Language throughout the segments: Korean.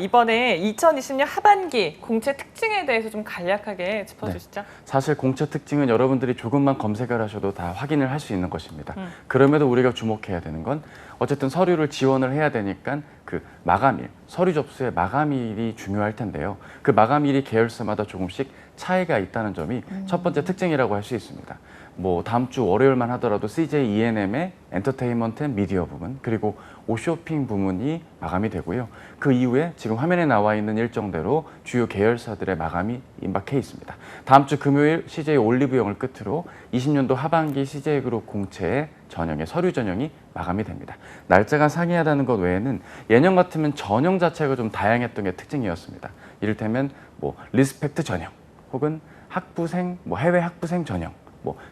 이번에 2020년 하반기 공채 특징에 대해서 좀 간략하게 짚어주시죠. 사실 공채 특징은 여러분들이 조금만 검색을 하셔도 다 확인을 할 수 있는 것입니다. 그럼에도 우리가 주목해야 되는 건 어쨌든 서류를 지원을 해야 되니까 그 마감일, 서류 접수의 마감일이 중요할 텐데요. 그 마감일이 계열사마다 조금씩 차이가 있다는 점이 첫 번째 특징이라고 할 수 있습니다. 뭐 다음 주 월요일만 하더라도 CJ E&M의 엔터테인먼트 앤 미디어 부문 그리고 오쇼핑 부문이 마감이 되고요. 그 이후에 지금 화면에 나와 있는 일정대로 주요 계열사들의 마감이 임박해 있습니다. 다음 주 금요일 CJ 올리브영을 끝으로 20년도 하반기 CJ그룹 공채의 전형의 서류 전형이 마감이 됩니다. 날짜가 상이하다는 것 외에는 예년 같으면 전형 자체가 좀 다양했던 게 특징이었습니다. 이를테면 뭐 리스펙트 전형 혹은 학부생, 해외 학부생 전형,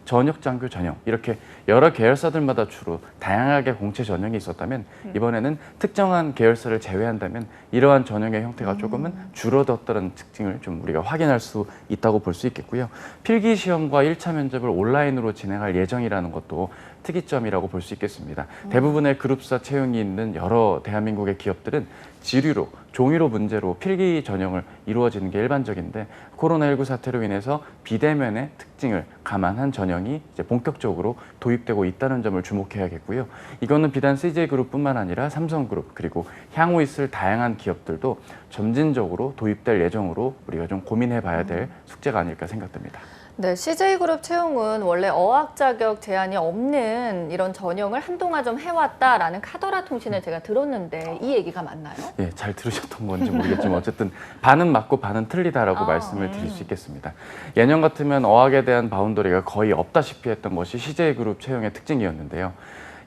전역 장교 전형 이렇게 여러 계열사들마다 주로 다양하게 공채 전형이 있었다면 이번에는 특정한 계열사를 제외한다면 이러한 전형의 형태가 조금은 줄어들었다는 특징을 좀 우리가 확인할 수 있다고 볼 수 있겠고요. 필기 시험과 1차 면접을 온라인으로 진행할 예정이라는 것도 특이점이라고 볼 수 있겠습니다. 대부분의 그룹사 채용이 있는 여러 대한민국의 기업들은 지류로, 종이로 문제로 필기 전형을 이루어지는 게 일반적인데 코로나19 사태로 인해서 비대면의 특징을 감안한 전형이 이제 본격적으로 도입되고 있다는 점을 주목해야겠고요. 이거는 비단 CJ그룹뿐만 아니라 삼성그룹 그리고 향후 있을 다양한 기업들도 점진적으로 도입될 예정으로 우리가 좀 고민해 봐야 될 숙제가 아닐까 생각됩니다. 네, CJ그룹 채용은 원래 어학 자격 제한이 없는 이런 전형을 한동안 좀 해왔다라는 카더라 통신을 제가 들었는데 이 얘기가 맞나요? 예, 잘 들으셨던 건지 모르겠지만 어쨌든 반은 맞고 반은 틀리다라고 말씀을 드릴 수 있겠습니다. 예년 같으면 어학에 대한 바운더리가 거의 없다시피 했던 것이 CJ그룹 채용의 특징이었는데요.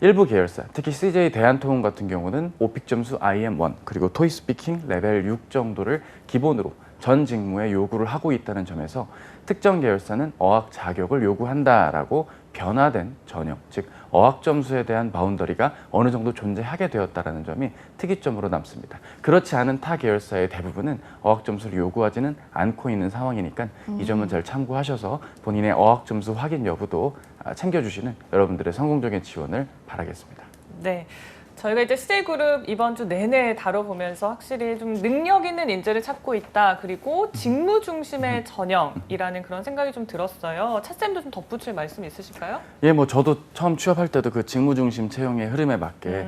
일부 계열사, 특히 CJ 대한통운 같은 경우는 오픽 점수 IM1 그리고 토익 스피킹 레벨 6 정도를 기본으로 전 직무에 요구를 하고 있다는 점에서 특정 계열사는 어학 자격을 요구한다라고 변화된 전형, 즉 어학 점수에 대한 바운더리가 어느 정도 존재하게 되었다는 점이 특이점으로 남습니다. 그렇지 않은 타 계열사의 대부분은 어학 점수를 요구하지는 않고 있는 상황이니까 이 점은 잘 참고하셔서 본인의 어학 점수 확인 여부도 챙겨주시는 여러분들의 성공적인 지원을 바라겠습니다. 네. 저희가 이제 CJ그룹 이번 주 내내 다뤄보면서 확실히 좀 능력 있는 인재를 찾고 있다. 그리고 직무 중심의 전형이라는 그런 생각이 좀 들었어요. 차쌤도 좀 덧붙일 말씀 있으실까요? 예, 저도 처음 취업할 때도 그 직무 중심 채용의 흐름에 맞게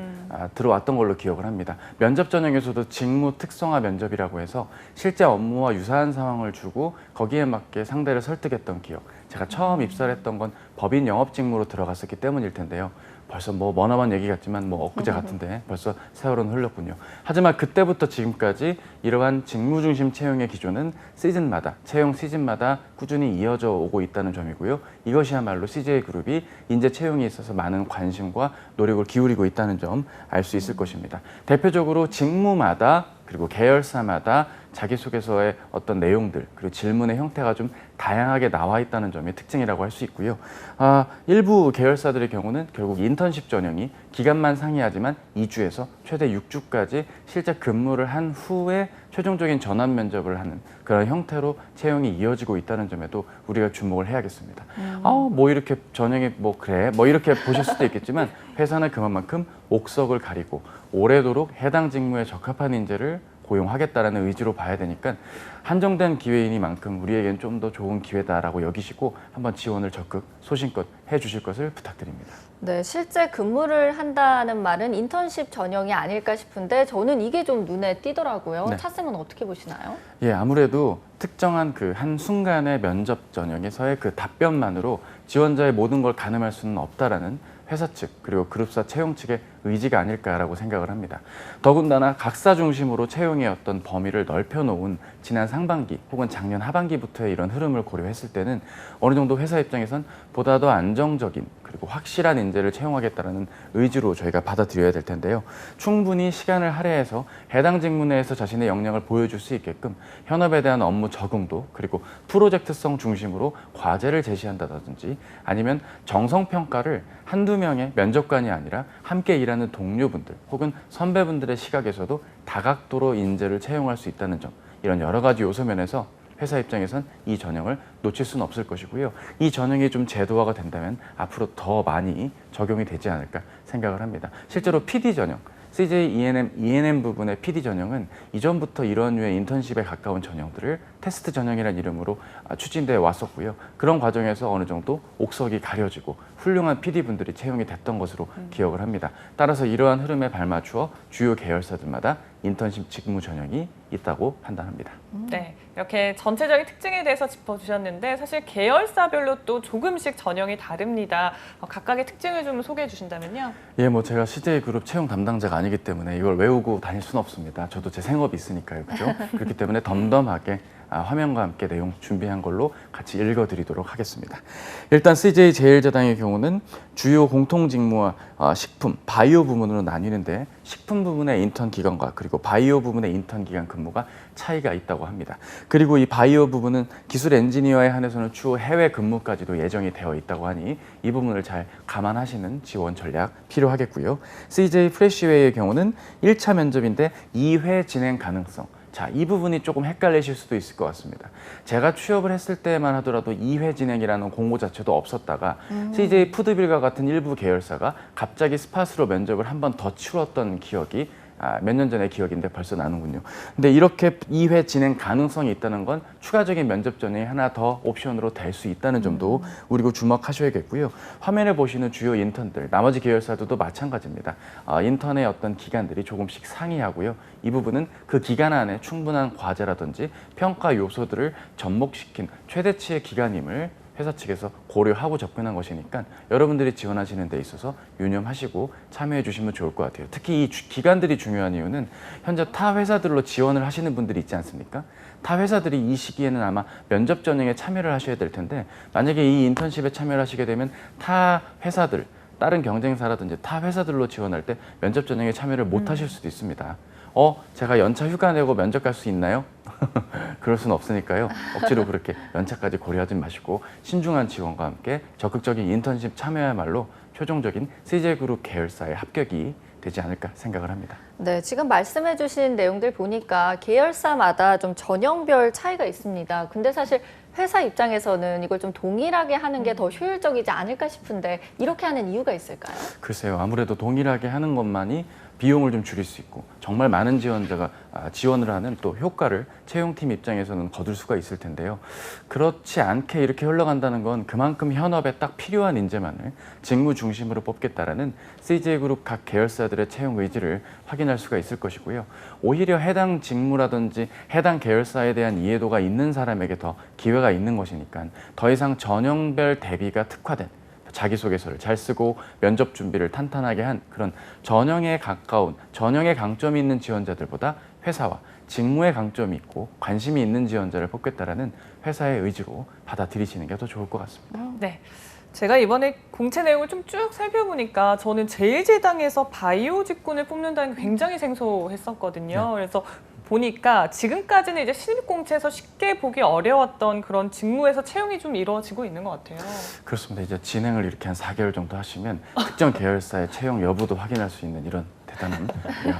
들어왔던 걸로 기억을 합니다. 면접 전형에서도 직무 특성화 면접이라고 해서 실제 업무와 유사한 상황을 주고 거기에 맞게 상대를 설득했던 기억. 제가 처음 입사를 했던 건 법인 영업 직무로 들어갔었기 때문일 텐데요. 벌써 머나먼 얘기 같지만 엊그제 같은데 벌써 세월은 흘렀군요. 하지만 그때부터 지금까지 이러한 직무 중심 채용의 기조는 채용 시즌마다 꾸준히 이어져 오고 있다는 점이고요. 이것이야말로 CJ그룹이 인재 채용에 있어서 많은 관심과 노력을 기울이고 있다는 점 알 수 있을 것입니다. 대표적으로 직무마다 그리고 계열사마다 자기소개서의 어떤 내용들 그리고 질문의 형태가 좀 다양하게 나와 있다는 점이 특징이라고 할 수 있고요. 일부 계열사들의 경우는 결국 인턴십 전형이 기간만 상이하지만 2주에서 최대 6주까지 실제 근무를 한 후에 최종적인 전환 면접을 하는 그런 형태로 채용이 이어지고 있다는 점에도 우리가 주목을 해야겠습니다. 이렇게 전형이 그래 이렇게 보실 수도 있겠지만 회사는 그만큼 옥석을 가리고 오래도록 해당 직무에 적합한 인재를 고용하겠다라는 의지로 봐야 되니까 한정된 기회이니만큼 우리에겐 좀 더 좋은 기회다라고 여기시고 한번 지원을 적극 소신껏 해주실 것을 부탁드립니다. 네, 실제 근무를 한다는 말은 인턴십 전형이 아닐까 싶은데 저는 이게 좀 눈에 띄더라고요. 네. 차쌤은 어떻게 보시나요? 예, 아무래도 특정한 그 한순간의 면접 전형에서의 그 답변만으로 지원자의 모든 걸 가늠할 수는 없다라는 회사 측 그리고 그룹사 채용 측의 의지가 아닐까라고 생각을 합니다. 더군다나 각사 중심으로 채용의 어떤 범위를 넓혀놓은 지난 상반기 혹은 작년 하반기부터의 이런 흐름을 고려했을 때는 어느 정도 회사 입장에선 보다 더 안정적인 그리고 확실한 인재를 채용하겠다는 의지로 저희가 받아들여야 될 텐데요. 충분히 시간을 할애해서 해당 직무 내에서 자신의 역량을 보여줄 수 있게끔 현업에 대한 업무 적응도 그리고 프로젝트성 중심으로 과제를 제시한다든지 아니면 정성평가를 한두 명의 면접관이 아니라 함께 일하는 동료분들 혹은 선배분들의 시각에서도 다각도로 인재를 채용할 수 있다는 점 이런 여러 가지 요소 면에서 회사 입장에선 이 전형을 놓칠 수는 없을 것이고요. 이 전형이 좀 제도화가 된다면 앞으로 더 많이 적용이 되지 않을까 생각을 합니다. 실제로 PD 전형, CJ E&M 부분의 PD 전형은 이전부터 이런 류의 인턴십에 가까운 전형들을 테스트 전형이라는 이름으로 추진돼 왔었고요. 그런 과정에서 어느 정도 옥석이 가려지고 훌륭한 PD분들이 채용이 됐던 것으로 기억을 합니다. 따라서 이러한 흐름에 발맞추어 주요 계열사들마다 인턴십 직무 전형이 있다고 판단합니다. 네, 이렇게 전체적인 특징에 대해서 짚어주셨는데 사실 계열사별로 또 조금씩 전형이 다릅니다. 각각의 특징을 좀 소개해 주신다면요. 예, 뭐 제가 CJ그룹 채용 담당자가 아니기 때문에 이걸 외우고 다닐 수는 없습니다. 저도 제 생업이 있으니까요, 그죠? 그렇기 때문에 덤덤하게 화면과 함께 내용 준비한 걸로 같이 읽어드리도록 하겠습니다. 일단 CJ 제일제당의 경우는 주요 공통 직무와 식품, 바이오 부문으로 나뉘는데 식품 부문의 인턴 기간과 그리고 바이오 부문의 인턴 기간 근무가 차이가 있다고 합니다. 그리고 이 바이오 부분은 기술 엔지니어에 한해서는 추후 해외 근무까지도 예정이 되어 있다고 하니 이 부분을 잘 감안하시는 지원 전략 필요하겠고요. CJ 프레시웨이의 경우는 1차 면접인데 2회 진행 가능성. 자, 이 부분이 조금 헷갈리실 수도 있을 것 같습니다. 제가 취업을 했을 때만 하더라도 2회 진행이라는 공고 자체도 없었다가 CJ 푸드빌과 같은 일부 계열사가 갑자기 스팟으로 면접을 한 번 더 치렀던 기억이 몇 년 전의 기억인데 벌써 나는군요. 근데 이렇게 2회 진행 가능성이 있다는 건 추가적인 면접 전형이 하나 더 옵션으로 될 수 있다는 점도 우리고 주목하셔야겠고요. 화면에 보시는 주요 인턴들, 나머지 계열사들도 마찬가지입니다. 인턴의 어떤 기간들이 조금씩 상이하고요. 이 부분은 그 기간 안에 충분한 과제라든지 평가 요소들을 접목시킨 최대치의 기간임을 회사 측에서 고려하고 접근한 것이니까 여러분들이 지원하시는 데 있어서 유념하시고 참여해 주시면 좋을 것 같아요. 특히 이 기간들이 중요한 이유는 현재 타 회사들로 지원을 하시는 분들이 있지 않습니까? 타 회사들이 이 시기에는 아마 면접 전형에 참여를 하셔야 될 텐데 만약에 이 인턴십에 참여를 하시게 되면 타 회사들, 다른 경쟁사라든지 타 회사들로 지원할 때 면접 전형에 참여를 못 하실 수도 있습니다. 제가 연차 휴가 내고 면접 갈 수 있나요? 그럴 수는 없으니까요. 억지로 그렇게 연차까지 고려하지 마시고 신중한 지원과 함께 적극적인 인턴십 참여야말로 최종적인 CJ그룹 계열사의 합격이 되지 않을까 생각을 합니다. 네, 지금 말씀해 주신 내용들 보니까 계열사마다 좀 전형별 차이가 있습니다. 근데 사실 회사 입장에서는 이걸 좀 동일하게 하는 게 더 효율적이지 않을까 싶은데 이렇게 하는 이유가 있을까요? 글쎄요. 아무래도 동일하게 하는 것만이 비용을 좀 줄일 수 있고 정말 많은 지원자가 지원을 하는 또 효과를 채용팀 입장에서는 거둘 수가 있을 텐데요. 그렇지 않게 이렇게 흘러간다는 건 그만큼 현업에 딱 필요한 인재만을 직무 중심으로 뽑겠다라는 CJ그룹 각 계열사들의 채용 의지를 확인할 수가 있을 것이고요. 오히려 해당 직무라든지 해당 계열사에 대한 이해도가 있는 사람에게 더 기회가 있는 것이니까 더 이상 전형별 대비가 특화된 자기소개서를 잘 쓰고 면접 준비를 탄탄하게 한 그런 전형에 가까운 전형에 강점이 있는 지원자들보다 회사와 직무에 강점이 있고 관심이 있는 지원자를 뽑겠다라는 회사의 의지로 받아들이시는 게 더 좋을 것 같습니다. 네. 제가 이번에 공채 내용을 좀 쭉 살펴보니까 저는 제일제당에서 바이오 직군을 뽑는다는 게 굉장히 생소했었거든요. 그래서 보니까 지금까지는 이제 신입공채에서 쉽게 보기 어려웠던 그런 직무에서 채용이 좀 이루어지고 있는 것 같아요. 그렇습니다. 이제 진행을 이렇게 한 4개월 정도 하시면 특정 계열사의 채용 여부도 확인할 수 있는 이런 대단한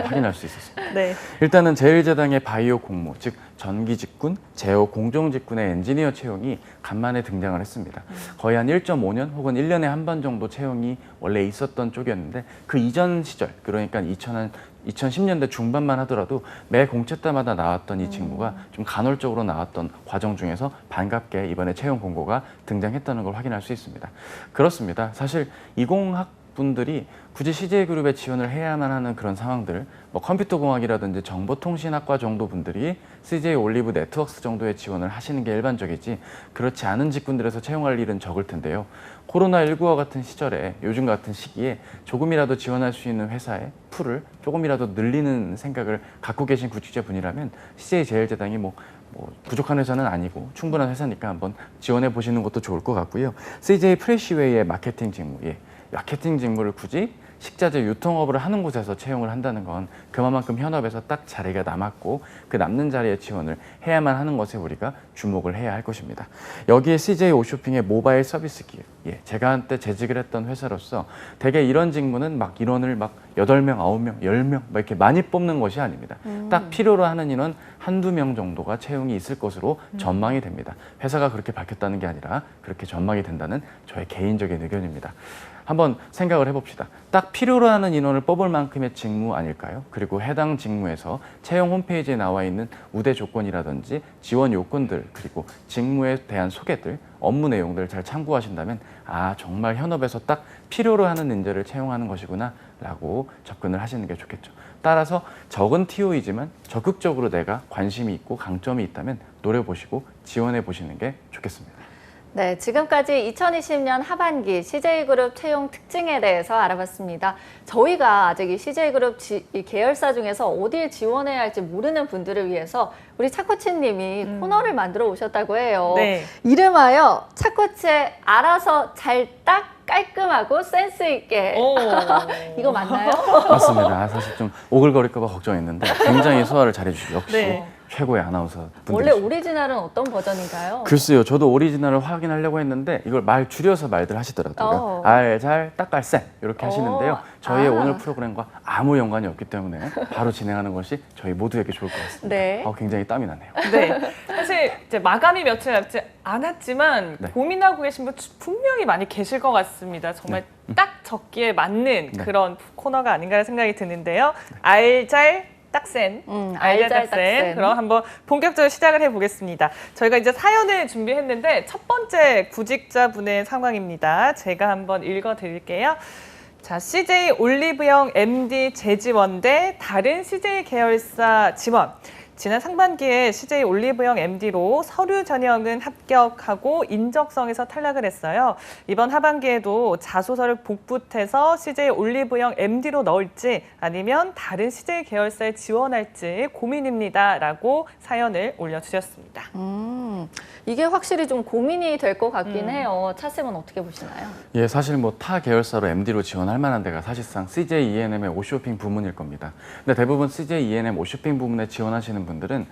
확인할 수 있었습니다. 네. 일단은 제일제당의 바이오 공모, 즉 전기 직군, 제어 공정 직군의 엔지니어 채용이 간만에 등장을 했습니다. 거의 한 1.5년 혹은 1년에 한 번 정도 채용이 원래 있었던 쪽이었는데 그 이전 시절, 그러니까 2010년대 중반만 하더라도 매 공채 때마다 나왔던 이 직무가 좀 간헐적으로 나왔던 과정 중에서 반갑게 이번에 채용 공고가 등장했다는 걸 확인할 수 있습니다. 그렇습니다. 사실 이공학 분들이 굳이 CJ그룹에 지원을 해야만 하는 그런 상황들, 뭐 컴퓨터공학이라든지 정보통신학과 정도 분들이 CJ 올리브 네트워크스 정도의 지원을 하시는 게 일반적이지 그렇지 않은 직군들에서 채용할 일은 적을 텐데요. 코로나19와 같은 시절에 요즘 같은 시기에 조금이라도 지원할 수 있는 회사의 풀을 조금이라도 늘리는 생각을 갖고 계신 구직자분이라면 CJ제일제당이 뭐 부족한 회사는 아니고 충분한 회사니까 한번 지원해 보시는 것도 좋을 것 같고요. CJ 프레시웨이의 마케팅 직무, 마케팅 직무를 굳이 식자재 유통업을 하는 곳에서 채용을 한다는 건 그만큼 현업에서 딱 자리가 남았고 그 남는 자리에 지원을 해야만 하는 것에 우리가 주목을 해야 할 것입니다. 여기에 CJ 오쇼핑의 모바일 서비스 기획, 예, 제가 한때 재직을 했던 회사로서 대개 이런 직무는 막 인원을 막 8명, 9명, 10명 막 이렇게 많이 뽑는 것이 아닙니다. 딱 필요로 하는 인원 한두 명 정도가 채용이 있을 것으로 전망이 됩니다. 회사가 그렇게 밝혔다는 게 아니라 그렇게 전망이 된다는 저의 개인적인 의견입니다. 한번 생각을 해봅시다. 딱 필요로 하는 인원을 뽑을 만큼의 직무 아닐까요? 그리고 해당 직무에서 채용 홈페이지에 나와 있는 우대 조건이라든지 지원 요건들, 그리고 직무에 대한 소개들, 업무 내용들을 잘 참고하신다면 아, 정말 현업에서 딱 필요로 하는 인재를 채용하는 것이구나 라고 접근을 하시는 게 좋겠죠. 따라서 적은 TO이지만 적극적으로 내가 관심이 있고 강점이 있다면 노려보시고 지원해 보시는 게 좋겠습니다. 네, 지금까지 2020년 하반기 CJ그룹 채용 특징에 대해서 알아봤습니다. 저희가 아직 이 CJ그룹 이 계열사 중에서 어딜 지원해야 할지 모르는 분들을 위해서 우리 차코치님이 코너를 만들어 오셨다고 해요. 네. 이름하여 차코치의 알아서 잘 딱 깔끔하고 센스 있게. 오. 이거 맞나요? 맞습니다. 아, 사실 좀 오글거릴까 봐 걱정했는데 굉장히 소화를 잘해주시고 역시 네. 최고의 아나운서 원래 분들이시죠. 오리지널은 어떤 버전인가요? 글쎄요. 저도 오리지널을 확인하려고 했는데 이걸 말 줄여서 말들 하시더라고요. 알, 딱, 깔, 센 이렇게 하시는데요. 저희의 오늘 프로그램과 아무 연관이 없기 때문에 바로 진행하는 것이 저희 모두에게 좋을 것 같습니다. 네. 굉장히 땀이 나네요. 네. 사실 이제 마감이 며칠 남지 않았지만 네. 고민하고 계신 분 분명히 많이 계실 것 같습니다. 정말 딱 적기에 맞는 네. 그런 코너가 아닌가 생각이 드는데요. 알잘 딱센, 알잘딱센. 그럼 한번 본격적으로 시작을 해보겠습니다. 저희가 이제 사연을 준비했는데 첫 번째 구직자분의 상황입니다. 제가 한번 읽어드릴게요. 자, CJ 올리브영 MD 재지원 대 다른 CJ 계열사 지원. 지난 상반기에 CJ 올리브영 MD로 서류 전형은 합격하고 인적성에서 탈락을 했어요. 이번 하반기에도 자소서를 복붙해서 CJ 올리브영 MD로 넣을지 아니면 다른 CJ 계열사에 지원할지 고민입니다. 라고 사연을 올려주셨습니다. 이게 확실히 좀 고민이 될 것 같긴 해요. 차쌤은 어떻게 보시나요? 예, 사실 뭐 타 계열사로 MD로 지원할 만한 데가 사실상 CJ E&M의 오쇼핑 부문일 겁니다. 근데 대부분 CJ E&M 오쇼핑 부문에 지원하시는 분들은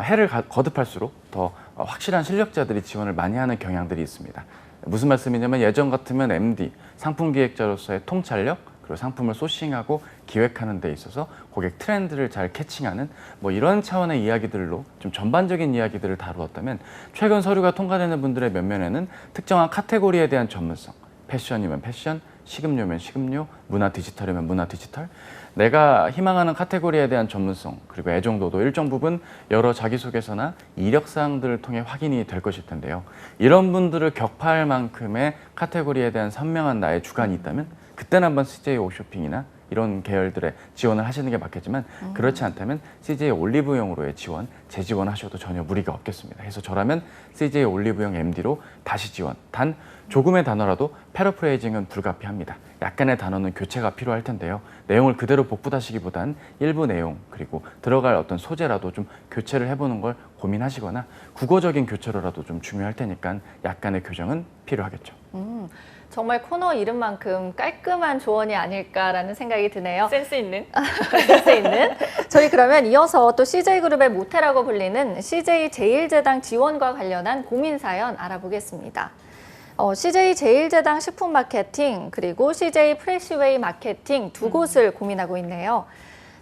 해를 거듭할수록 더 확실한 실력자들이 지원을 많이 하는 경향들이 있습니다. 무슨 말씀이냐면 예전 같으면 MD, 상품기획자로서의 통찰력, 그리고 상품을 소싱하고 기획하는 데 있어서 고객 트렌드를 잘 캐칭하는 뭐 이런 차원의 이야기들로 좀 전반적인 이야기들을 다루었다면 최근 서류가 통과되는 분들의 면면에는 특정한 카테고리에 대한 전문성, 패션이면 패션, 식음료면 식음료, 문화 디지털이면 문화 디지털, 내가 희망하는 카테고리에 대한 전문성 그리고 애정도도 일정 부분 여러 자기소개서나 이력사항들을 통해 확인이 될 것일 텐데요. 이런 분들을 격파할 만큼의 카테고리에 대한 선명한 나의 주관이 있다면 그때는 한번 CJ 오쇼핑이나 이런 계열들의 지원을 하시는 게 맞겠지만 그렇지 않다면 CJ 올리브영으로의 지원, 재지원하셔도 전혀 무리가 없겠습니다. 그래서 저라면 CJ 올리브영 MD로 다시 지원. 단 조금의 단어라도 패러프레이징은 불가피합니다. 약간의 단어는 교체가 필요할 텐데요. 내용을 그대로 복붙하시기보단 일부 내용 그리고 들어갈 어떤 소재라도 좀 교체를 해보는 걸 고민하시거나 국어적인 교체로라도 좀 중요할 테니까 약간의 교정은 필요하겠죠. 정말 코너 이름만큼 깔끔한 조언이 아닐까라는 생각이 드네요. 센스 있는? 센스 있는. 저희 그러면 이어서 또 CJ그룹의 모태라고 불리는 CJ 제일제당 지원과 관련한 고민 사연 알아보겠습니다. CJ 제일제당 식품 마케팅 그리고 CJ 프레시웨이 마케팅 두 곳을 고민하고 있네요.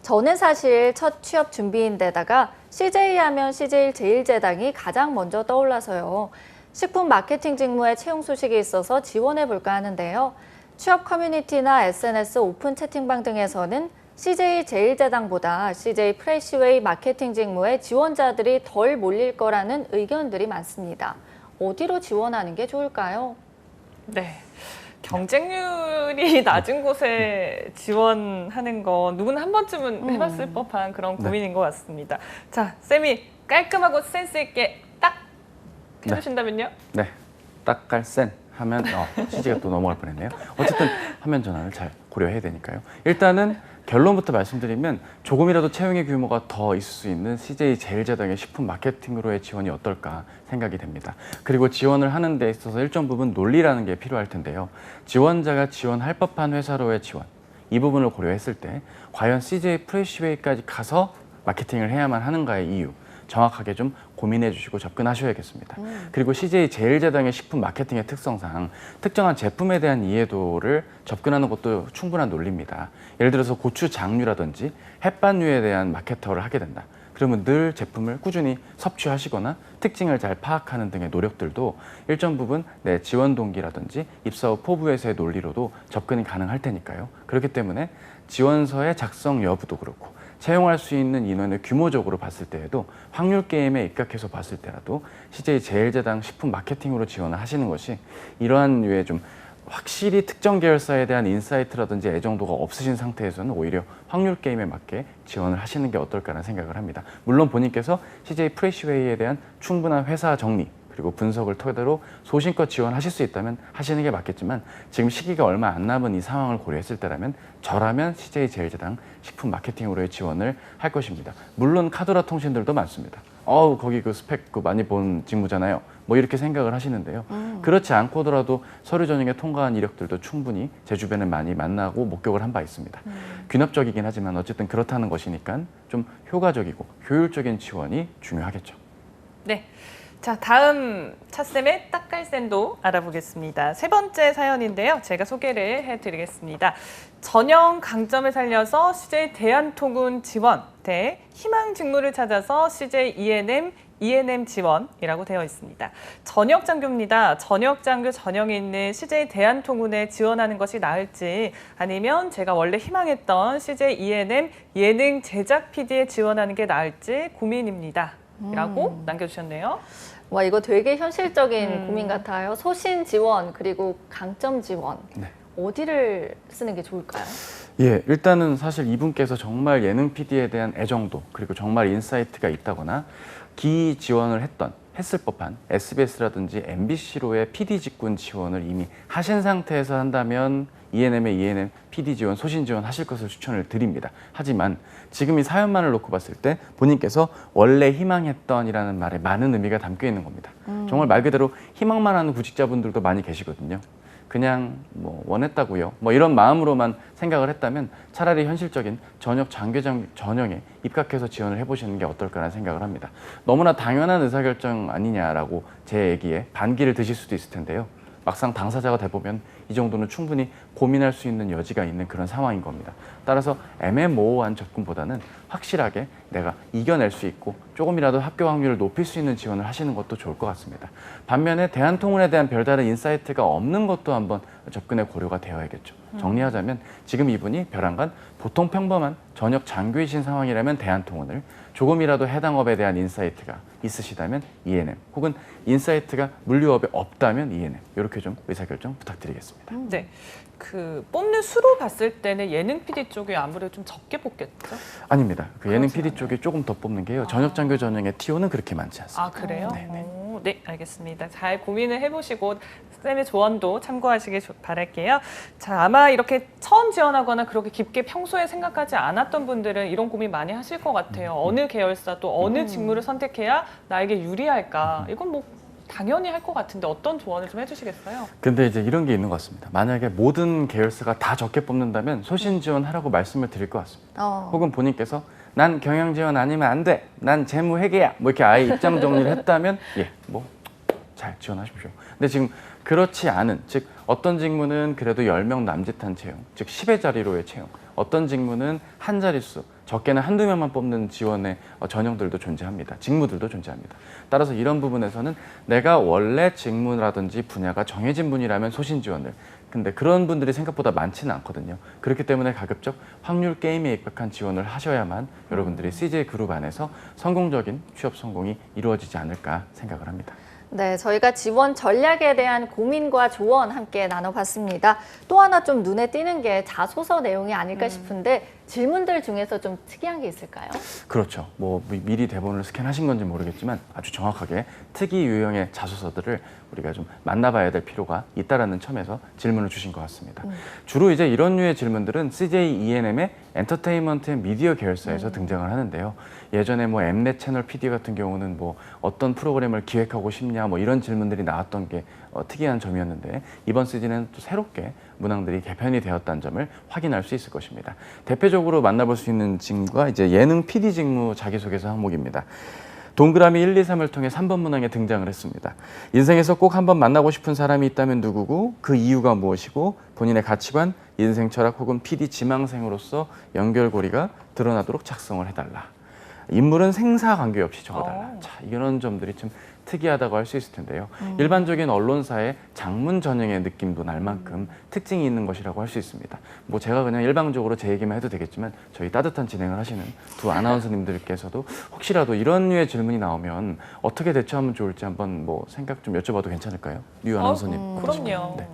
저는 사실 첫 취업 준비인데다가 CJ 하면 CJ 제일제당이 가장 먼저 떠올라서요. 식품 마케팅 직무에 채용 소식이 있어서 지원해 볼까 하는데요. 취업 커뮤니티나 SNS 오픈 채팅방 등에서는 CJ 제일제당보다 CJ 프레시웨이 마케팅 직무에 지원자들이 덜 몰릴 거라는 의견들이 많습니다. 어디로 지원하는 게 좋을까요? 네. 경쟁률이 낮은 곳에 지원하는 건 누구나 한 번쯤은 해봤을 법한 그런 고민인 것 같습니다. 자, 쌤이 깔끔하고 센스 있게 딱 해주신다면요? 네, 딱깔센 하면 CJ가 또 넘어갈 뻔했네요. 어쨌든 화면 전환을 잘 고려해야 되니까요. 일단은 결론부터 말씀드리면 조금이라도 채용의 규모가 더 있을 수 있는 CJ 제일제당의 식품 마케팅으로의 지원이 어떨까 생각이 됩니다. 그리고 지원을 하는 데 있어서 일정 부분 논리라는 게 필요할 텐데요. 지원자가 지원할 법한 회사로의 지원, 이 부분을 고려했을 때 과연 CJ 프레시웨이까지 가서 마케팅을 해야만 하는가의 이유, 정확하게 좀 고민해 주시고 접근하셔야겠습니다. 그리고 CJ 제일제당의 식품 마케팅의 특성상 특정한 제품에 대한 이해도를 접근하는 것도 충분한 논리입니다. 예를 들어서 고추 장류라든지 햇반류에 대한 마케터를 하게 된다. 그러면 늘 제품을 꾸준히 섭취하시거나 특징을 잘 파악하는 등의 노력들도 일정 부분 내 지원 동기라든지 입사 후 포부에서의 논리로도 접근이 가능할 테니까요. 그렇기 때문에 지원서의 작성 여부도 그렇고 채용할 수 있는 인원을 규모적으로 봤을 때에도 확률 게임에 입각해서 봤을 때라도 CJ 제일제당 식품 마케팅으로 지원을 하시는 것이 이러한 류의 좀 확실히 특정 계열사에 대한 인사이트라든지 애정도가 없으신 상태에서는 오히려 확률 게임에 맞게 지원을 하시는 게 어떨까라는 생각을 합니다. 물론 본인께서 CJ 프레시웨이에 대한 충분한 회사 정리 그리고 분석을 토대로 소신껏 지원하실 수 있다면 하시는 게 맞겠지만 지금 시기가 얼마 안 남은 이 상황을 고려했을 때라면 저라면 CJ 제일제당 식품 마케팅으로의 지원을 할 것입니다. 물론 카도라 통신들도 많습니다. 거기 그 스펙 그 많이 본 직무잖아요. 뭐 이렇게 생각을 하시는데요. 그렇지 않고더라도 서류 전형에 통과한 이력들도 충분히 제 주변에 많이 만나고 목격을 한 바 있습니다. 귀납적이긴 하지만 어쨌든 그렇다는 것이니까 좀 효과적이고 효율적인 지원이 중요하겠죠. 네. 자, 다음 차쌤의 딱갈센도 알아보겠습니다. 세 번째 사연인데요. 제가 소개를 해드리겠습니다. 전형 강점을 살려서 CJ 대한통운 지원 대 희망 직무를 찾아서 CJ E&M 지원이라고 되어 있습니다. 전역 장교입니다. 전역 장교 전형에 있는 CJ 대한통운에 지원하는 것이 나을지 아니면 제가 원래 희망했던 CJ E&M 예능 제작 PD에 지원하는 게 나을지 고민입니다. 라고 남겨주셨네요. 와, 이거 되게 현실적인 고민 같아요. 소신 지원 그리고 강점 지원. 네. 어디를 쓰는 게 좋을까요? 예, 일단은 사실 이분께서 정말 예능 PD에 대한 애정도 그리고 정말 인사이트가 있다거나 기 지원을 했을 법한 SBS라든지 MBC로의 PD 직군 지원을 이미 하신 상태에서 한다면 E&M의 PD 지원, 소신 지원 하실 것을 추천을 드립니다. 하지만 지금 이 사연만을 놓고 봤을 때 본인께서 원래 희망했던이라는 말에 많은 의미가 담겨 있는 겁니다. 정말 말 그대로 희망만 하는 구직자분들도 많이 계시거든요. 그냥 뭐 원했다고요. 뭐 이런 마음으로만 생각을 했다면 차라리 현실적인 전역 장교장 전형에 입각해서 지원을 해보시는 게 어떨까라는 생각을 합니다. 너무나 당연한 의사결정 아니냐라고 제 얘기에 반기를 드실 수도 있을 텐데요. 막상 당사자가 돼보면 이 정도는 충분히 고민할 수 있는 여지가 있는 그런 상황인 겁니다. 따라서 애매모호한 접근보다는 확실하게 내가 이겨낼 수 있고 조금이라도 합격 확률을 높일 수 있는 지원을 하시는 것도 좋을 것 같습니다. 반면에 대한통운에 대한 별다른 인사이트가 없는 것도 한번 접근의 고려가 되어야겠죠. 정리하자면 지금 이분이 벼랑간 보통 평범한 전역 장교이신 상황이라면 대한통운을, 조금이라도 해당 업에 대한 인사이트가 있으시다면 E&M, 혹은 인사이트가 물류업에 없다면 E&M, 이렇게 좀 의사결정 부탁드리겠습니다. 네. 그 뽑는 수로 봤을 때는 예능 PD 쪽이 아무래도 좀 적게 뽑겠죠? 아닙니다. 그 예능 그렇지 PD 않아요? 쪽에 조금 더 뽑는 게요. 전역 장교 전형의 TO는 그렇게 많지 않습니다. 아, 그래요? 네네. 네, 알겠습니다. 잘 고민을 해보시고 쌤의 조언도 참고하시길 바랄게요. 자, 아마 이렇게 처음 지원하거나 그렇게 깊게 평소에 생각하지 않았던 분들은 이런 고민 많이 하실 것 같아요. 어느 계열사 또 어느 직무를 선택해야 나에게 유리할까? 이건 뭐 당연히 할 것 같은데 어떤 조언을 좀 해주시겠어요? 근데 이제 이런 게 있는 것 같습니다. 만약에 모든 계열사가 다 적게 뽑는다면 소신 지원하라고 말씀을 드릴 것 같습니다. 혹은 본인께서 난 경영 지원 아니면 안 돼. 난 재무 회계야. 뭐 이렇게 아예 입장 정리를 했다면 뭐 잘 지원하십시오. 근데 지금 그렇지 않은, 즉 어떤 직무는 그래도 10명 남짓한 채용, 즉 10의 자리로의 채용, 어떤 직무는 한 자릿수, 적게는 한두 명만 뽑는 지원의 전형들도 존재합니다. 직무들도 존재합니다. 따라서 이런 부분에서는 내가 원래 직무라든지 분야가 정해진 분이라면 소신 지원을, 근데 그런 분들이 생각보다 많지는 않거든요. 그렇기 때문에 가급적 확률 게임에 입각한 지원을 하셔야만 여러분들이 CJ 그룹 안에서 성공적인 취업 성공이 이루어지지 않을까 생각을 합니다. 네, 저희가 지원 전략에 대한 고민과 조언 함께 나눠봤습니다. 또 하나 좀 눈에 띄는 게 자소서 내용이 아닐까 싶은데 질문들 중에서 좀 특이한 게 있을까요? 그렇죠. 뭐 미리 대본을 스캔하신 건지 모르겠지만 아주 정확하게 특이 유형의 자소서들을 우리가 좀 만나봐야 될 필요가 있다라는 점에서 질문을 주신 것 같습니다. 주로 이제 이런 류의 질문들은 CJ E&M의 엔터테인먼트 앤 미디어 계열사에서 등장을 하는데요. 예전에 뭐 엠넷 채널 PD 같은 경우는 뭐 어떤 프로그램을 기획하고 싶냐 뭐 이런 질문들이 나왔던 게 특이한 점이었는데 이번 시즌은 또 새롭게 문항들이 개편이 되었다는 점을 확인할 수 있을 것입니다. 대표적으로 만나볼 수 있는 직무가 이제 예능 PD 직무 자기소개서 항목입니다. 동그라미 1, 2, 3을 통해 3번 문항에 등장을 했습니다. 인생에서 꼭 한번 만나고 싶은 사람이 있다면 누구고 그 이유가 무엇이고 본인의 가치관, 인생 철학 혹은 PD 지망생으로서 연결고리가 드러나도록 작성을 해달라. 인물은 생사 관계없이 적어달라. 자, 이런 점들이 좀 특이하다고 할 수 있을 텐데요. 일반적인 언론사의 장문 전형의 느낌도 날 만큼 특징이 있는 것이라고 할 수 있습니다. 뭐 제가 그냥 일방적으로 제 얘기만 해도 되겠지만 저희 따뜻한 진행을 하시는 두 아나운서님들께서도 혹시라도 이런 류의 질문이 나오면 어떻게 대처하면 좋을지 한번 뭐 생각 좀 여쭤봐도 괜찮을까요? 류 아나운서님. 그럼요. 네.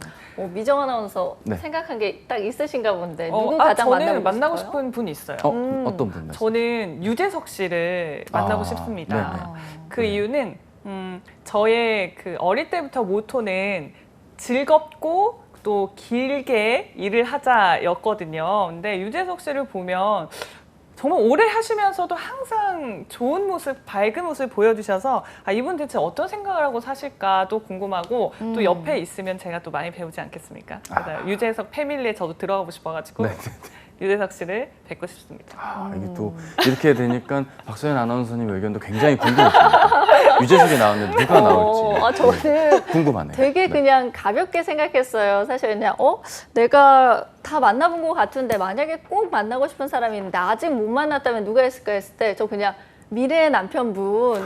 미정 아나운서 네. 생각한 게 딱 있으신가 본데 누구 가장 저는 만나고 만나고 싶어요? 싶은 분이 있어요. 어떤 분 말씀? 저는 유재석 씨를 만나고 아, 싶습니다. 네네. 그 이유는 저의 그 어릴 때부터 모토는 즐겁고 또 길게 일을 하자였거든요. 근데 유재석 씨를 보면 정말 오래 하시면서도 항상 좋은 모습, 밝은 모습을 보여주셔서 이분 대체 어떤 생각을 하고 사실까도 궁금하고 또 옆에 있으면 제가 또 많이 배우지 않겠습니까? 그래서 유재석 패밀리에 저도 들어가고 싶어가지고 네. 유재석 씨를 뵙고 싶습니다. 이게 또 이렇게 되니까 박서연 아나운서님 의견도 굉장히 궁금해집니다. 유재석이 나왔는데 누가 나올지 저는 궁금하네요. 되게 네. 그냥 가볍게 생각했어요. 사실 그냥 내가 다 만나본 것 같은데 만약에 꼭 만나고 싶은 사람이 있는데 아직 못 만났다면 누가 있을까 했을 때 저 그냥 미래의 남편분,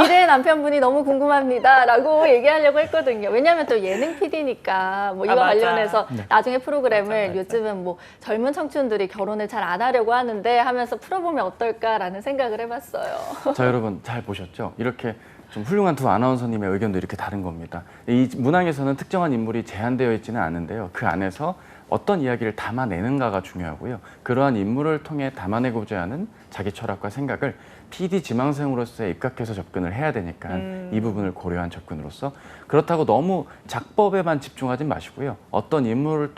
미래의 남편분이 너무 궁금합니다라고 얘기하려고 했거든요. 왜냐하면 또 예능 PD니까 뭐 이거 맞아. 관련해서 네. 나중에 프로그램을 맞아. 요즘은 뭐 젊은 청춘들이 결혼을 잘 안 하려고 하는데 하면서 풀어보면 어떨까라는 생각을 해봤어요. 자, 여러분 잘 보셨죠? 이렇게 좀 훌륭한 두 아나운서님의 의견도 이렇게 다른 겁니다. 이 문항에서는 특정한 인물이 제한되어 있지는 않은데요. 그 안에서 어떤 이야기를 담아내는가가 중요하고요. 그러한 인물을 통해 담아내고자 하는 자기 철학과 생각을 PD 지망생으로서 입각해서 접근을 해야 되니까 이 부분을 고려한 접근으로서 그렇다고 너무 작법에만 집중하지 마시고요. 어떤 인물을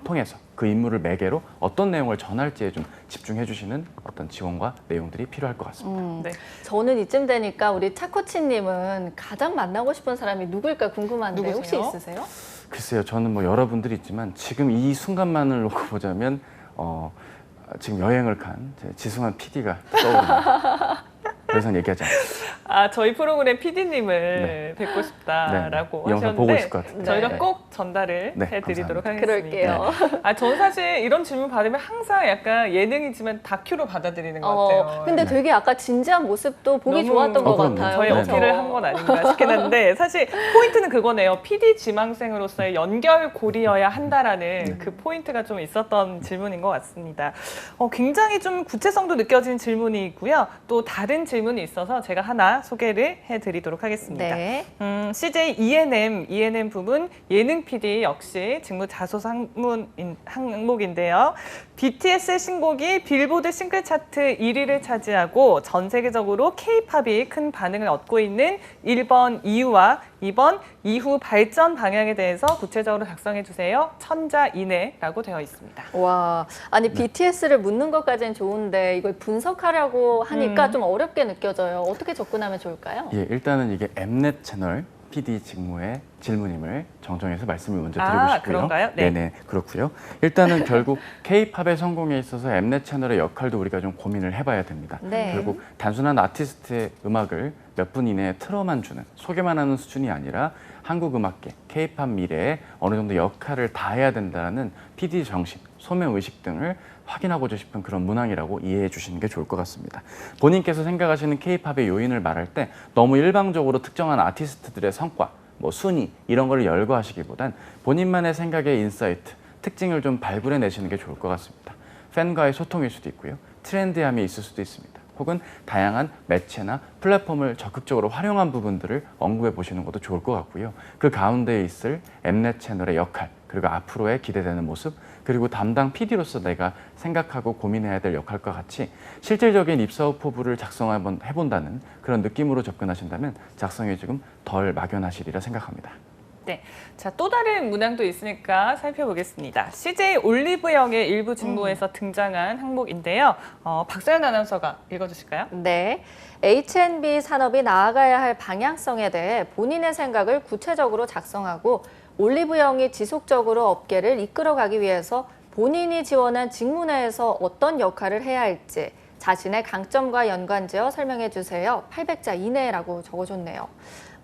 통해서 그 인물을 매개로 어떤 내용을 전할지에 좀 집중해 주시는 어떤 지원과 내용들이 필요할 것 같습니다. 네. 저는 이쯤 되니까 우리 차코치님은 가장 만나고 싶은 사람이 누굴까 궁금한데 누구세요? 혹시 있으세요? 글쎄요, 저는 뭐 여러분들이 있지만 지금 이 순간만을 놓고 보자면 지금 여행을 간 지승환 PD가 떠오릅니다. 더 이상 얘기하지 않겠습니다. 저희 프로그램 PD님을 뵙고 싶다라고 네. 이 영상 하셨는데 보고 있을 것 같은데. 저희가 네. 꼭 전달을 네, 해드리도록 감사합니다. 하겠습니다. 그럴게요. 저는 사실 이런 질문 받으면 항상 약간 예능이지만 다큐로 받아들이는 것 같아요. 근데 네. 되게 아까 진지한 모습도 보기 너무- 좋았던 것 그럼요. 같아요. 저희 네. 어필을 한 건 아닌가 싶긴 한데 사실 포인트는 그거네요. PD 지망생으로서의 연결고리여야 한다라는 그 포인트가 좀 있었던 질문인 것 같습니다. 굉장히 좀 구체성도 느껴지는 질문이고요. 또 다른 질문이 있어서 제가 하나 소개를 해드리도록 하겠습니다. 네. CJ ENM 부분 예능 PD 역시 직무 자소서 항목인데요. BTS의 신곡이 빌보드 싱글 차트 1위를 차지하고 전 세계적으로 K-팝이 큰 반응을 얻고 있는 1번 이유와 2번 이후 발전 방향에 대해서 구체적으로 작성해 주세요. 천자 이내라고 되어 있습니다. 와, 아니 BTS를 묻는 것까지는 좋은데 이걸 분석하려고 하니까 좀 어렵게 느껴져요. 어떻게 접근하면 좋을까요? 예, 일단은 이게 엠넷 채널 PD 직무의 질문임을 정정해서 말씀을 먼저 드리고 싶고요. 그런가요? 네. 네네, 그렇고요. 일단은 결국 K-팝의 성공에 있어서 엠넷 채널의 역할도 우리가 좀 고민을 해봐야 됩니다. 네. 결국 단순한 아티스트의 음악을 몇 분 이내에 틀어만 주는, 소개만 하는 수준이 아니라 한국 음악계, K-팝 미래에 어느 정도 역할을 다해야 된다는 PD 정신, 소명 의식 등을 확인하고자 싶은 그런 문항이라고 이해해 주시는 게 좋을 것 같습니다. 본인께서 생각하시는 K-팝의 요인을 말할 때 너무 일방적으로 특정한 아티스트들의 성과, 뭐 순위 이런 걸 열거하시기보단 본인만의 생각의 인사이트, 특징을 좀 발굴해 내시는 게 좋을 것 같습니다. 팬과의 소통일 수도 있고요. 트렌디함이 있을 수도 있습니다. 혹은 다양한 매체나 플랫폼을 적극적으로 활용한 부분들을 언급해 보시는 것도 좋을 것 같고요. 그 가운데에 있을 엠넷 채널의 역할, 그리고 앞으로의 기대되는 모습, 그리고 담당 PD로서 내가 생각하고 고민해야 될 역할과 같이 실질적인 입사후 포부를 해본다는 그런 느낌으로 접근하신다면 작성이 조금 덜 막연하시리라 생각합니다. 네, 자, 또 다른 문항도 있으니까 살펴보겠습니다. CJ 올리브영의 일부 직무에서 등장한 항목인데요. 박서연 아나운서가 읽어주실까요? 네. H&B 산업이 나아가야 할 방향성에 대해 본인의 생각을 구체적으로 작성하고 올리브영이 지속적으로 업계를 이끌어가기 위해서 본인이 지원한 직무 내에서 어떤 역할을 해야 할지 자신의 강점과 연관지어 설명해 주세요. 800자 이내라고 적어줬네요.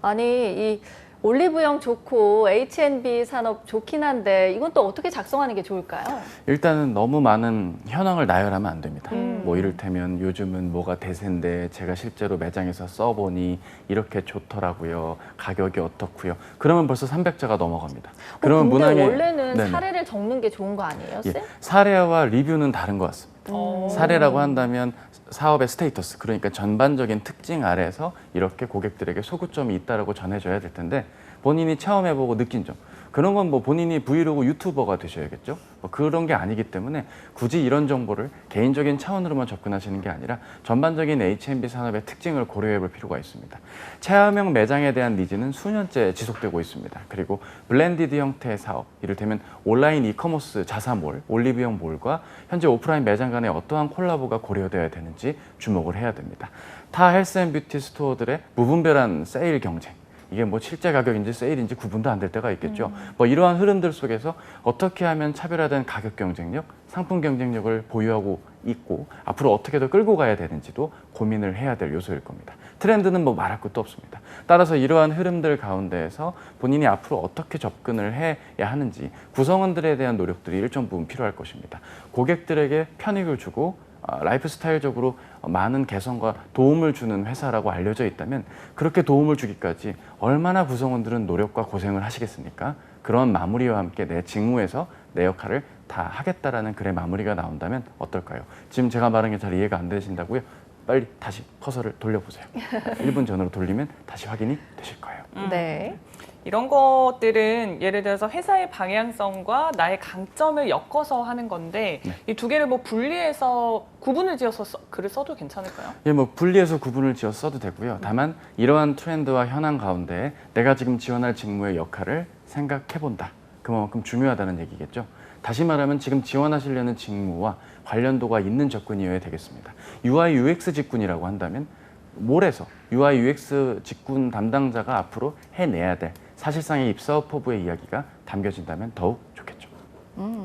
아니, 이 올리브영 좋고 H&B 산업 좋긴 한데 이건 또 어떻게 작성하는 게 좋을까요? 일단은 너무 많은 현황을 나열하면 안 됩니다. 뭐 이를테면 요즘은 뭐가 대세인데 제가 실제로 매장에서 써보니 이렇게 좋더라고요. 가격이 어떻고요. 그러면 벌써 300자가 넘어갑니다. 그러면 근데 문항에 원래는 네네. 사례를 적는 게 좋은 거 아니에요, 쌤? 예, 사례와 리뷰는 다른 것 같습니다. 어. 사례라고 한다면 사업의 스테이터스, 그러니까 전반적인 특징 아래에서 이렇게 고객들에게 소구점이 있다라고 전해줘야 될 텐데 본인이 체험해보고 느낀 점, 그런 건 뭐 본인이 브이로그 유튜버가 되셔야겠죠. 뭐 그런 게 아니기 때문에 굳이 이런 정보를 개인적인 차원으로만 접근하시는 게 아니라 전반적인 H&B 산업의 특징을 고려해 볼 필요가 있습니다. 체험형 매장에 대한 니즈는 수년째 지속되고 있습니다. 그리고 블렌디드 형태의 사업, 이를테면 온라인 이커머스 자사몰, 올리브영 몰과 현재 오프라인 매장 간의 어떠한 콜라보가 고려되어야 되는지 주목을 해야 됩니다. 타 헬스앤뷰티 스토어들의 무분별한 세일 경쟁, 이게 뭐 실제 가격인지 세일인지 구분도 안 될 때가 있겠죠. 뭐 이러한 흐름들 속에서 어떻게 하면 차별화된 가격 경쟁력, 상품 경쟁력을 보유하고 있고 앞으로 어떻게 더 끌고 가야 되는지도 고민을 해야 될 요소일 겁니다. 트렌드는 뭐 말할 것도 없습니다. 따라서 이러한 흐름들 가운데에서 본인이 앞으로 어떻게 접근을 해야 하는지 구성원들에 대한 노력들이 일정 부분 필요할 것입니다. 고객들에게 편익을 주고 라이프 스타일적으로 많은 개선과 도움을 주는 회사라고 알려져 있다면 그렇게 도움을 주기까지 얼마나 구성원들은 노력과 고생을 하시겠습니까? 그런 마무리와 함께 내 직무에서 내 역할을 다 하겠다라는 글의 마무리가 나온다면 어떨까요? 지금 제가 말한 게 잘 이해가 안 되신다고요? 빨리 다시 커서를 돌려보세요. 1분 전으로 돌리면 다시 확인이 되실 거예요. 네. 이런 것들은 예를 들어서 회사의 방향성과 나의 강점을 엮어서 하는 건데 네. 이 두 개를 뭐 분리해서 구분을 지어서 글을 써도 괜찮을까요? 예, 뭐 분리해서 구분을 지어 써도 되고요. 다만 이러한 트렌드와 현황 가운데 내가 지금 지원할 직무의 역할을 생각해본다. 그만큼 중요하다는 얘기겠죠. 다시 말하면 지금 지원하시려는 직무와 관련도가 있는 접근이어야 되겠습니다. UI UX 직군이라고 한다면 몰에서 UI UX 직군 담당자가 앞으로 해내야 될 사실상의 입사업포부의 이야기가 담겨진다면 더욱 좋겠죠.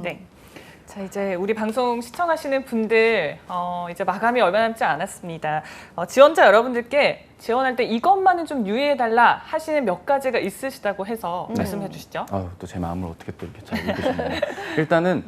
네. 자, 이제 우리 방송 시청하시는 분들 이제 마감이 얼마 남지 않았습니다. 지원자 여러분들께 지원할 때 이것만은 좀 유의해달라 하시는 몇 가지가 있으시다고 해서 말씀해 주시죠. 또 제 마음을 어떻게 또 이렇게 잘 읽으셨나요? 일단은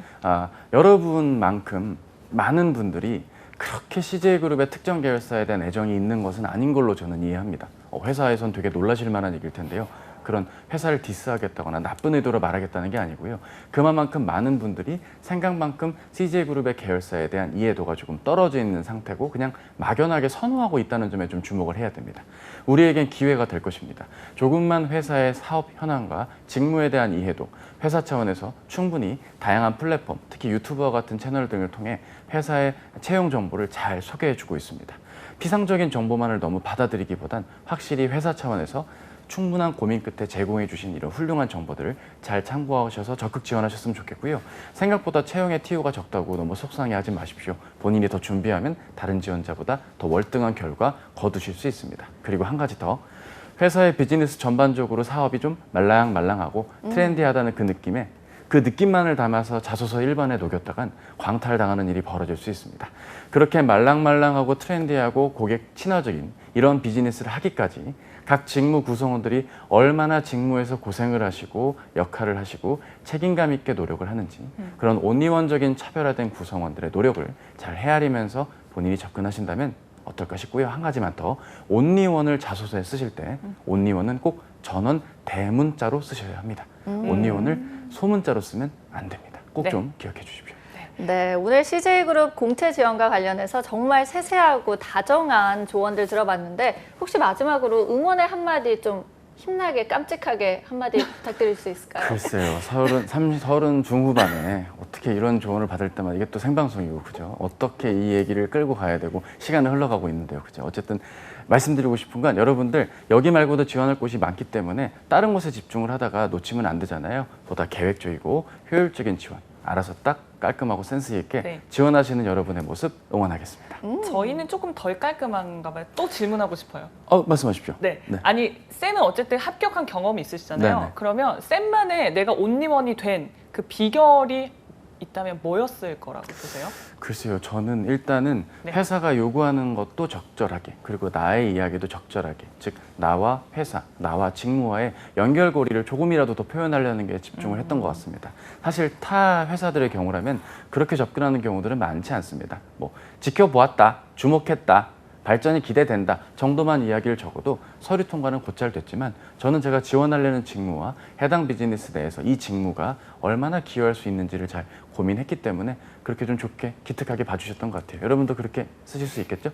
여러분만큼 많은 분들이 그렇게 CJ그룹의 특정 계열사에 대한 애정이 있는 것은 아닌 걸로 저는 이해합니다. 회사에선 되게 놀라실 만한 얘기일 텐데요. 그런 회사를 디스하겠다거나 나쁜 의도로 말하겠다는 게 아니고요. 그만큼 많은 분들이 생각만큼 CJ그룹의 계열사에 대한 이해도가 조금 떨어져 있는 상태고 그냥 막연하게 선호하고 있다는 점에 좀 주목을 해야 됩니다. 우리에겐 기회가 될 것입니다. 조금만 회사의 사업 현황과 직무에 대한 이해도, 회사 차원에서 충분히 다양한 플랫폼, 특히 유튜버와 같은 채널 등을 통해 회사의 채용 정보를 잘 소개해주고 있습니다. 피상적인 정보만을 너무 받아들이기보단 확실히 회사 차원에서 충분한 고민 끝에 제공해 주신 이런 훌륭한 정보들을 잘 참고하셔서 적극 지원하셨으면 좋겠고요. 생각보다 채용의 TO가 적다고 너무 속상해하지 마십시오. 본인이 더 준비하면 다른 지원자보다 더 월등한 결과 거두실 수 있습니다. 그리고 한 가지 더. 회사의 비즈니스 전반적으로 사업이 좀 말랑말랑하고 트렌디하다는 그 느낌만을 담아서 자소서 1번에 녹였다간 광탈당하는 일이 벌어질 수 있습니다. 그렇게 말랑말랑하고 트렌디하고 고객 친화적인 이런 비즈니스를 하기까지 각 직무 구성원들이 얼마나 직무에서 고생을 하시고 역할을 하시고 책임감 있게 노력을 하는지 그런 온리원적인 차별화된 구성원들의 노력을 잘 헤아리면서 본인이 접근하신다면 어떨까 싶고요. 한 가지만 더. 온리원을 자소서에 쓰실 때 온리원은 꼭 전원 대문자로 쓰셔야 합니다. 온리원을 소문자로 쓰면 안 됩니다. 꼭 좀 기억해 주십시오. 네, 오늘 CJ그룹 공채 지원과 관련해서 정말 세세하고 다정한 조언들 들어봤는데 혹시 마지막으로 응원의 한마디 좀 힘나게 깜찍하게 한마디 부탁드릴 수 있을까요? 글쎄요. 30 중후반에 어떻게 이런 조언을 받을 때마다 이게 또 생방송이고 그죠? 어떻게 이 얘기를 끌고 가야 되고 시간은 흘러가고 있는데요. 그죠? 어쨌든 말씀드리고 싶은 건 여러분들 여기 말고도 지원할 곳이 많기 때문에 다른 곳에 집중을 하다가 놓치면 안 되잖아요. 보다 계획적이고 효율적인 지원. 알아서 딱 깔끔하고 센스 있게 지원하시는 여러분의 모습 응원하겠습니다. 저희는 조금 덜 깔끔한가 봐요. 또 질문하고 싶어요. 말씀하십시오. 네. 아니 쌤은 어쨌든 합격한 경험이 있으시잖아요. 네네. 그러면 쌤만의 내가 온리원이 된 그 비결이 있다면 뭐였을 거라고 보세요? 글쎄요, 저는 일단은 네. 회사가 요구하는 것도 적절하게, 그리고 나의 이야기도 적절하게, 즉 나와 회사, 나와 직무와의 연결고리를 조금이라도 더 표현하려는 게 집중을 했던 것 같습니다. 사실 타 회사들의 경우라면 그렇게 접근하는 경우들은 많지 않습니다. 뭐 지켜보았다, 주목했다, 발전이 기대된다 정도만 이야기를 적어도 서류 통과는 곧잘 됐지만, 저는 제가 지원하려는 직무와 해당 비즈니스 내에서 이 직무가 얼마나 기여할 수 있는지를 잘 고민했기 때문에 그렇게 좀 좋게 기특하게 봐주셨던 것 같아요. 여러분도 그렇게 쓰실 수 있겠죠?